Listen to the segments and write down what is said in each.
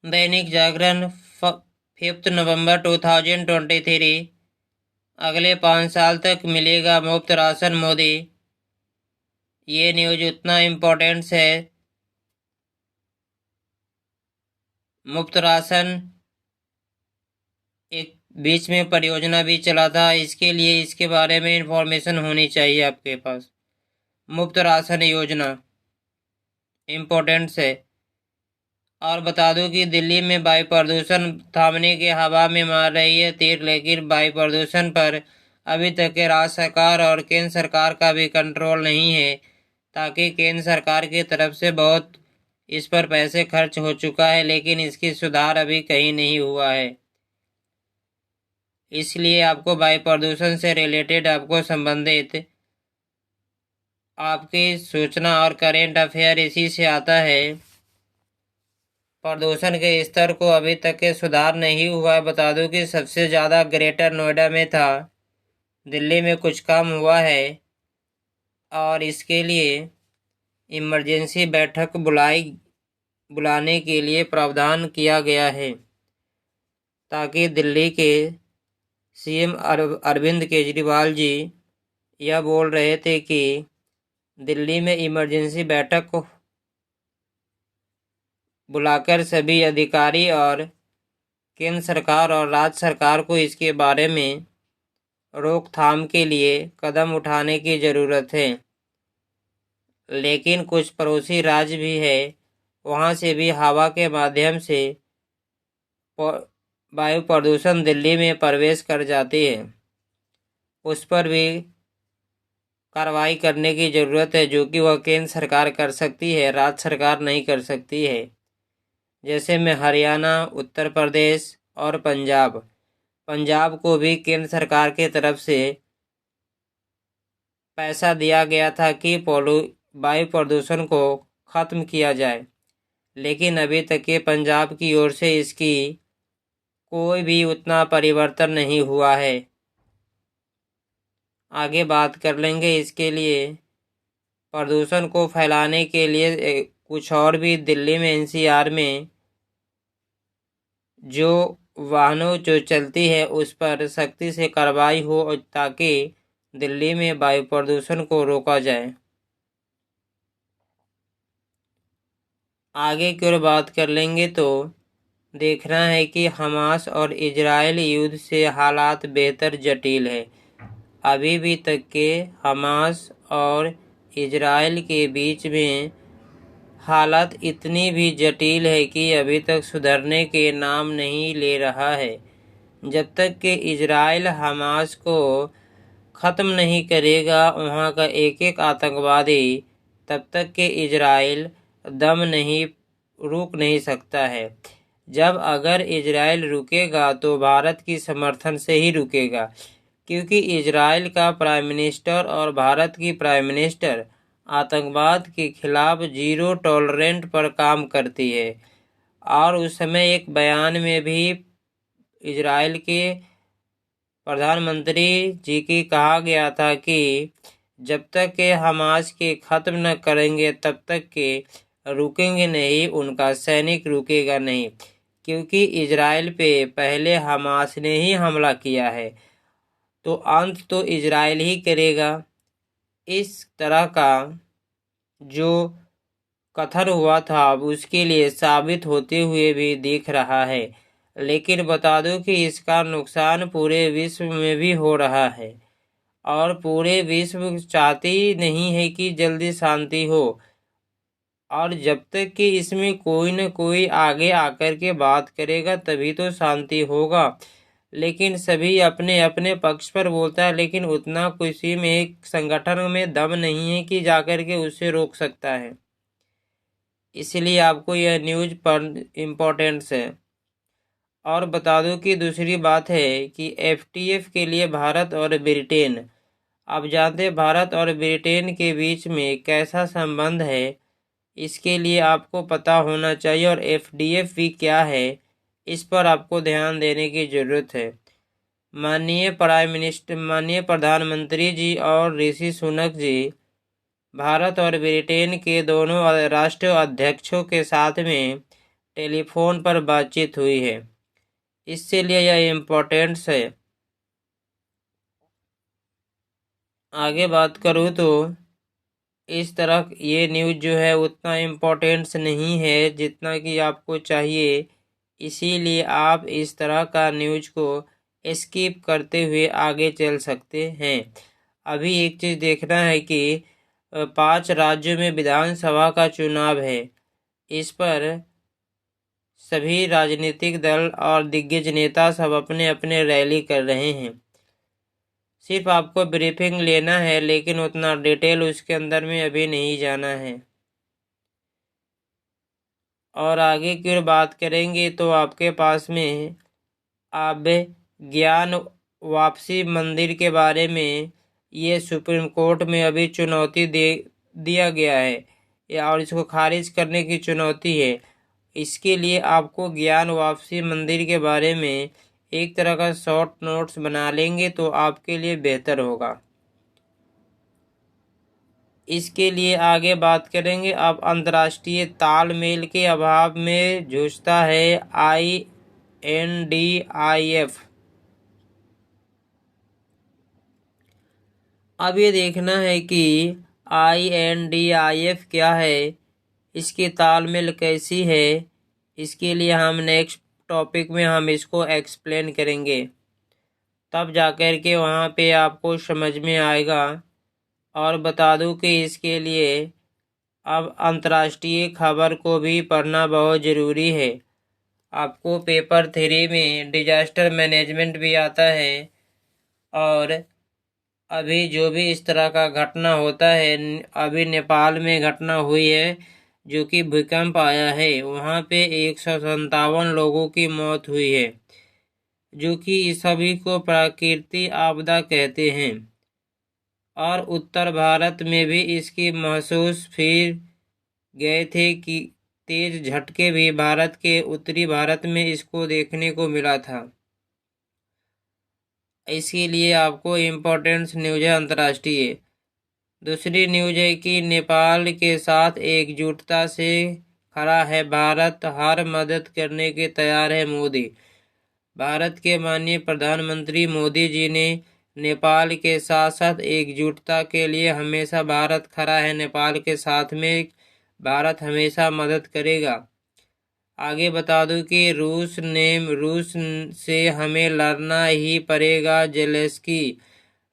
दैनिक जागरण 5 नवंबर 2023। अगले 5 साल तक मिलेगा मुफ्त राशन मोदी। ये न्यूज उतना इम्पोर्टेंट है। मुफ्त राशन एक बीच में परियोजना भी चला था, इसके लिए इसके बारे में इंफॉर्मेशन होनी चाहिए आपके पास। मुफ्त राशन योजना इम्पोर्टेंट है। और बता दूं कि दिल्ली में वायु प्रदूषण थामने के हवा में मार रही है तीर, लेकिन वायु प्रदूषण पर अभी तक के राज्य सरकार और केंद्र सरकार का भी कंट्रोल नहीं है। ताकि केंद्र सरकार की तरफ से बहुत इस पर पैसे खर्च हो चुका है, लेकिन इसकी सुधार अभी कहीं नहीं हुआ है। इसलिए आपको वायु प्रदूषण से रिलेटेड आपको संबंधित आपकी सूचना और करेंट अफेयर इसी से आता है। प्रदूषण के स्तर को अभी तक के सुधार नहीं हुआ है। बता दूं कि सबसे ज़्यादा ग्रेटर नोएडा में था। दिल्ली में कुछ काम हुआ है और इसके लिए इमरजेंसी बैठक बुलाने के लिए प्रावधान किया गया है, ताकि दिल्ली के सीएम अरविंद केजरीवाल जी यह बोल रहे थे कि दिल्ली में इमरजेंसी बैठक बुलाकर सभी अधिकारी और केंद्र सरकार और राज्य सरकार को इसके बारे में रोकथाम के लिए कदम उठाने की ज़रूरत है। लेकिन कुछ पड़ोसी राज्य भी है, वहाँ से भी हवा के माध्यम से वायु प्रदूषण दिल्ली में प्रवेश कर जाती है। उस पर भी कार्रवाई करने की ज़रूरत है, जो कि वह केंद्र सरकार कर सकती है, राज्य सरकार नहीं कर सकती है। जैसे में हरियाणा, उत्तर प्रदेश और पंजाब को भी केंद्र सरकार की तरफ से पैसा दिया गया था कि वायु प्रदूषण को ख़त्म किया जाए, लेकिन अभी तक के पंजाब की ओर से इसकी कोई भी उतना परिवर्तन नहीं हुआ है। आगे बात कर लेंगे। इसके लिए प्रदूषण को फैलाने के लिए कुछ और भी दिल्ली में एनसीआर में जो वाहनों जो चलती है उस पर सख्ती से कार्रवाई हो, ताकि दिल्ली में वायु प्रदूषण को रोका जाए। आगे की ओर बात कर लेंगे तो देखना है कि हमास और इजराइल युद्ध से हालात बेहतर जटिल है। अभी भी तक के हमास और इजराइल के बीच में हालात इतनी भी जटिल है कि अभी तक सुधरने के नाम नहीं ले रहा है। जब तक कि इजराइल हमास को ख़त्म नहीं करेगा, वहाँ का एक एक आतंकवादी, तब तक कि इजराइल दम नहीं रुक नहीं सकता है। जब अगर इजराइल रुकेगा तो भारत की समर्थन से ही रुकेगा, क्योंकि इजराइल का प्राइम मिनिस्टर और भारत की प्राइम मिनिस्टर आतंकवाद के खिलाफ जीरो टॉलरेंट पर काम करती है। और उस समय एक बयान में भी इजराइल के प्रधानमंत्री जी की कहा गया था कि जब तक के हमास के ख़त्म न करेंगे तब तक के रुकेंगे नहीं, उनका सैनिक रुकेगा नहीं, क्योंकि इजराइल पे पहले हमास ने ही हमला किया है, तो अंत तो इजराइल ही करेगा। इस तरह का जो कथन हुआ था अब उसके लिए साबित होते हुए भी दिख रहा है। लेकिन बता दूं कि इसका नुकसान पूरे विश्व में भी हो रहा है, और पूरे विश्व चाहती नहीं है कि जल्दी शांति हो। और जब तक कि इसमें कोई न कोई आगे आकर के बात करेगा तभी तो शांति होगा। लेकिन सभी अपने अपने पक्ष पर बोलता है, लेकिन उतना किसी में एक संगठन में दम नहीं है कि जाकर के उसे रोक सकता है। इसलिए आपको यह न्यूज़ पर इम्पोर्टेंस है। और बता दूं कि दूसरी बात है कि एफटीएफ के लिए भारत और ब्रिटेन, आप जानते हैं भारत और ब्रिटेन के बीच में कैसा संबंध है, इसके लिए आपको पता होना चाहिए। और एफडीएफ भी क्या है, इस पर आपको ध्यान देने की ज़रूरत है। माननीय प्रधानमंत्री जी और ऋषि सुनक जी भारत और ब्रिटेन के दोनों राष्ट्रीय अध्यक्षों के साथ में टेलीफोन पर बातचीत हुई है। इससे लिए यह इम्पोर्टेंस है। आगे बात करूँ तो इस तरह ये न्यूज़ जो है उतना इम्पोर्टेंस नहीं है जितना कि आपको चाहिए। इसीलिए आप इस तरह का न्यूज़ को स्किप करते हुए आगे चल सकते हैं। अभी एक चीज़ देखना है कि 5 राज्यों में विधानसभा का चुनाव है। इस पर सभी राजनीतिक दल और दिग्गज नेता सब अपने अपने रैली कर रहे हैं। सिर्फ आपको ब्रीफिंग लेना है, लेकिन उतना डिटेल उसके अंदर में अभी नहीं जाना है। और आगे की ओर बात करेंगे तो आपके पास में अब ज्ञान वापसी मंदिर के बारे में ये सुप्रीम कोर्ट में अभी चुनौती दिया गया है और इसको खारिज करने की चुनौती है। इसके लिए आपको ज्ञान वापसी मंदिर के बारे में एक तरह का शॉर्ट नोट्स बना लेंगे तो आपके लिए बेहतर होगा। इसके लिए आगे बात करेंगे। अब अंतर्राष्ट्रीय तालमेल के अभाव में जूझता है INDIF। अब ये देखना है कि INDIF क्या है, इसकी तालमेल कैसी है। इसके लिए हम नेक्स्ट टॉपिक में हम इसको एक्सप्लेन करेंगे, तब जाकर के वहाँ पे आपको समझ में आएगा। और बता दूं कि इसके लिए अब अंतर्राष्ट्रीय खबर को भी पढ़ना बहुत ज़रूरी है। आपको पेपर 3 में डिजास्टर मैनेजमेंट भी आता है। और अभी जो भी इस तरह का घटना होता है, अभी नेपाल में घटना हुई है जो कि भूकंप आया है, वहाँ पे 157 लोगों की मौत हुई है, जो कि सभी को प्राकृतिक आपदा कहते हैं। और उत्तर भारत में भी इसकी महसूस फिर गए थे कि तेज झटके भी भारत के उत्तरी भारत में इसको देखने को मिला था। इसीलिए आपको इम्पोर्टेंस न्यूज़ है अंतर्राष्ट्रीय। दूसरी न्यूज़ है कि नेपाल के साथ एकजुटता से खड़ा है भारत, हर मदद करने के तैयार है मोदी। भारत के माननीय प्रधानमंत्री मोदी जी ने नेपाल के साथ साथ एकजुटता के लिए हमेशा भारत खड़ा है, नेपाल के साथ में भारत हमेशा मदद करेगा। आगे बता दूं कि रूस से हमें लड़ना ही पड़ेगा।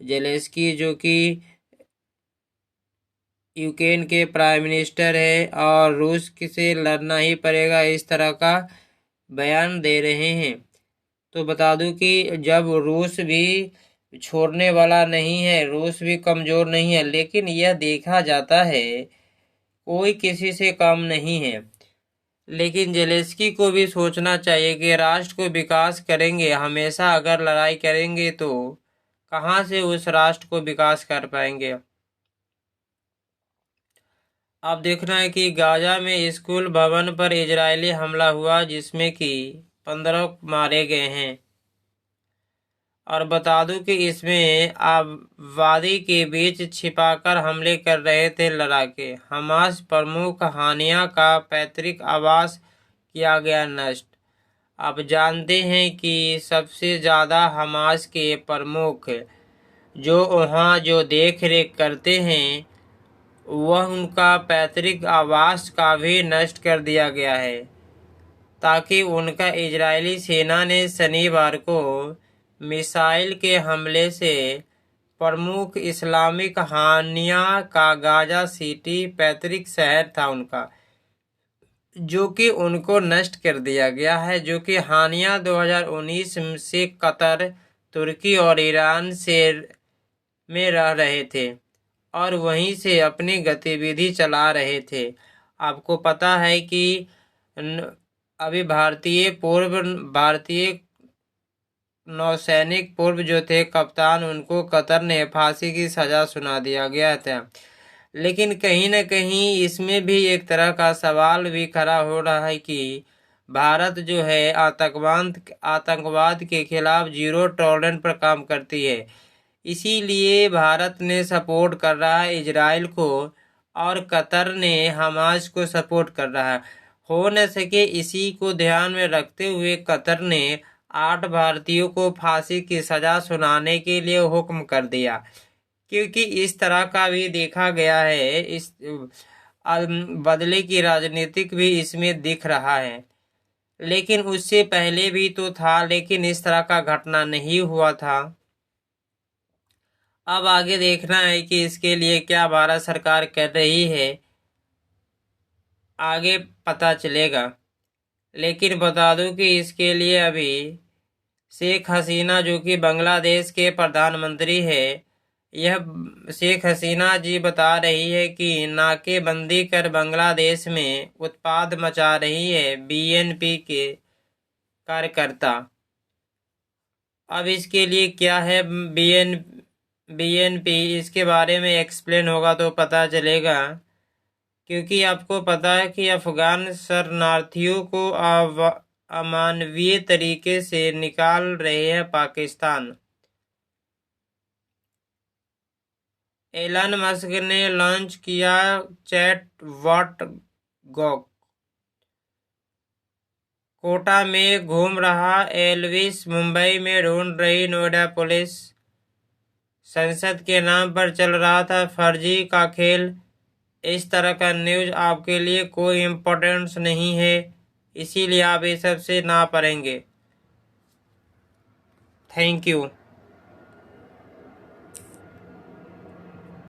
जेलेंस्की जो कि यूक्रेन के प्राइम मिनिस्टर है और रूस से लड़ना ही पड़ेगा, इस तरह का बयान दे रहे हैं। तो बता दूं कि जब रूस भी छोड़ने वाला नहीं है, रूस भी कमजोर नहीं है, लेकिन यह देखा जाता है कोई किसी से कम नहीं है। लेकिन जेलेंस्की को भी सोचना चाहिए कि राष्ट्र को विकास करेंगे हमेशा, अगर लड़ाई करेंगे तो कहाँ से उस राष्ट्र को विकास कर पाएंगे। अब देखना है कि गाजा में स्कूल भवन पर इजरायली हमला हुआ जिसमें कि 15 मारे गए हैं। और बता दूं कि इसमें आबादी के बीच छिपाकर हमले कर रहे थे लड़ाके। हमास प्रमुख हानिया का पैतृक आवास किया गया नष्ट। अब जानते हैं कि सबसे ज़्यादा हमास के प्रमुख जो वहाँ जो देख रेख करते हैं, वह उनका पैतृक आवास का भी नष्ट कर दिया गया है, ताकि उनका इजरायली सेना ने शनिवार को मिसाइल के हमले से प्रमुख इस्लामिक हानिया का गाजा सिटी पैतृक शहर था उनका, जो कि उनको नष्ट कर दिया गया है। जो कि हानिया 2019 से कतर, तुर्की और ईरान से में रह रहे थे और वहीं से अपनी गतिविधि चला रहे थे। आपको पता है कि अभी भारतीय नौसैनिक पूर्व जो थे कप्तान, उनको कतर ने फांसी की सजा सुना दिया गया था। लेकिन कहीं न कहीं इसमें भी एक तरह का सवाल भी खड़ा हो रहा है कि भारत जो है आतंकवाद के खिलाफ जीरो टॉलरेंस पर काम करती है। इसीलिए भारत ने सपोर्ट कर रहा है इजराइल को और कतर ने हमास को सपोर्ट कर रहा है। हो न सके। इसी को ध्यान में रखते हुए कतर ने 8 भारतीयों को फांसी की सजा सुनाने के लिए हुक्म कर दिया, क्योंकि इस तरह का भी देखा गया है। इस बदले की राजनीतिक भी इसमें दिख रहा है। लेकिन उससे पहले भी तो था, लेकिन इस तरह का घटना नहीं हुआ था। अब आगे देखना है कि इसके लिए क्या भारत सरकार कर रही है, आगे पता चलेगा। लेकिन बता दूं कि इसके लिए अभी शेख हसीना, जो कि बांग्लादेश के प्रधानमंत्री है, यह शेख हसीना जी बता रही है कि नाकेबंदी कर बांग्लादेश में उत्पात मचा रही है बीएनपी के कार्यकर्ता। अब इसके लिए क्या है बीएनपी, इसके बारे में एक्सप्लेन होगा तो पता चलेगा। क्योंकि आपको पता है कि अफगान शरणार्थियों को अमानवीय तरीके से निकाल रहे हैं पाकिस्तान। एलन मस्क ने लॉन्च किया चैटबॉट गॉक। कोटा में घूम रहा एल्विस मुंबई में ढूंढ रही नोएडा पुलिस। संसद के नाम पर चल रहा था फर्जी का खेल। इस तरह का न्यूज आपके लिए कोई इम्पोर्टेंस नहीं है, इसीलिए आप ये सब से ना पढ़ेंगे। Thank you.